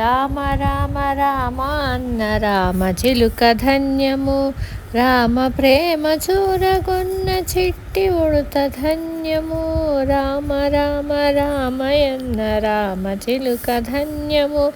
రామ రామ రామ అన్న రామ చిలుక ధన్యము. రామ ప్రేమ చూరగొన్న చిట్టి ఉడుత ధన్యము. రామ రామ రామయన్న రామ చిలుక ధన్యము.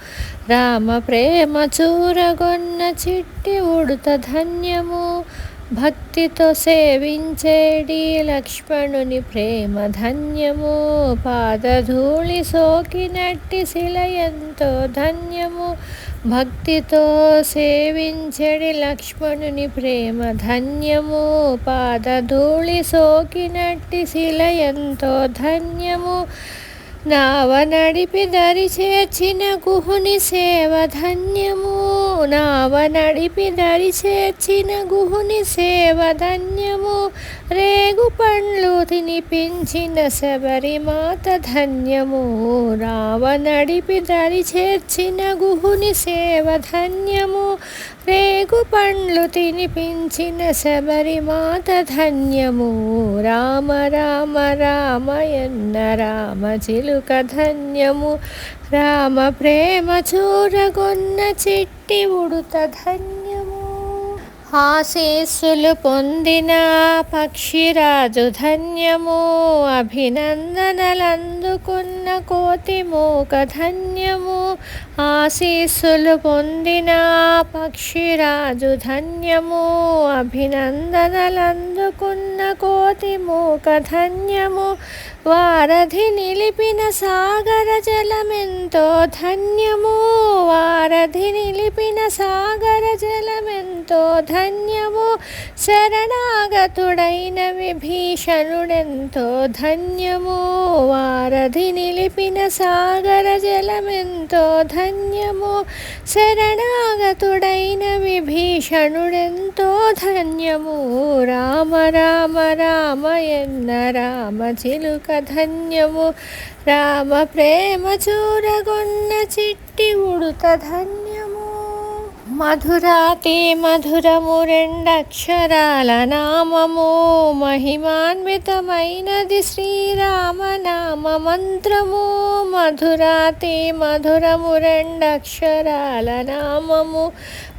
రామ ప్రేమ చూరగొన్న చిట్టి ఉడుత ధన్యము. భక్తితో సేవించేడి లక్ష్మణుని ప్రేమ ధన్యము. పాదధూళి సోకినట్టి శిల ఎంతో ధన్యము. భక్తితో సేవించెడి లక్ష్మణుని ప్రేమ ధన్యము. పాదధూళి సోకినట్టి శిల ఎంతో ధన్యము. నావ నడిపి దరి చేర్చిన గుహుని సేవ ధన్యము. నావ నడిపి దరి చేర్చిన గుహుని సేవ ధన్యము. రేగు పండ్లు తినిపించిన శబరిమాత ధన్యము. నావ నడిపి దరి చేర్చిన గుహుని సేవ ధన్యము. రేగు పండ్లు తినిపించిన శబరిమాత ధన్యము. రామ రామ రామయన్న రామ చిలుక ధన్యము. రామ ప్రేమ చూరగొన్న చిట్టి ఉడుత ధన్యము. ఆశీస్సులు పొందిన పక్షిరాజు ధన్యము. అభినందనలందుకున్న కోతి మూక ధన్యము. ఆశీస్సులు పొందిన పక్షిరాజు ధన్యము. అభినందనలందుకున్న కోతి మూక ధన్యము. వారధి నిలిపిన సాగర జలమెంతో ధన్యము. వారధి నిలిపిన సాగర జలమెంతో ధన్యము. శరణాగతుడైన విభీషణుడెంతో ధన్యము. వారధి నిలిపిన సాగర జలమెంతో ధన్యము. శరణాగతుడైన విభీషణుడెంతో ధన్యము. రామ రామ రామయన్న రామ చిలుక ధన్యము. రామ ప్రేమ చూరగొన్న చిట్టి ఉడుత ధన్యము. మధురాతి మధురము రెండక్షరాల నామము. మహిమాన్వితమైనది శ్రీరామ నామ మంత్రము. మధురాతి మధురము రెండక్షరాల నామము.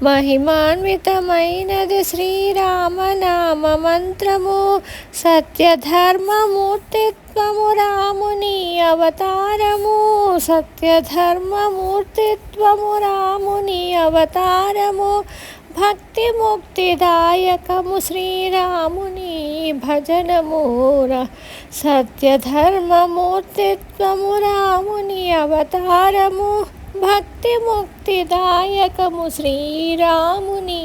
మహిమాన్వితమైనది శ్రీరామ నామ మంత్రము. సత్యధర్మమూర్తిత్వము రాముని అవతారము. సత్యధర్మమూర్తిత్వము రాముని అవతారము. భక్తి ముక్తిదాయకము శ్రీరాముని భజనము. సత్యధర్మమూర్తిత్వము రాముని అవతారము. భక్తి ముక్తిదాయకము శ్రీరాముని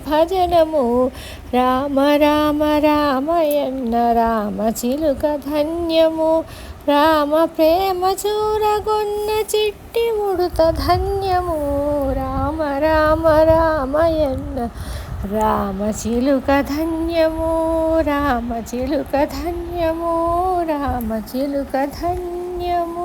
భజనము. రామ రామ రామయన్న రామ చిలుక ధన్యము. రామ ప్రేమ చూరగొన్న చిట్టి ఉడుత ధన్యము. రామ రామ రామయన్న రామ చిలుక ధన్యము. రామ చిలుక ధన్యము. రామ చిలుక ధన్యము.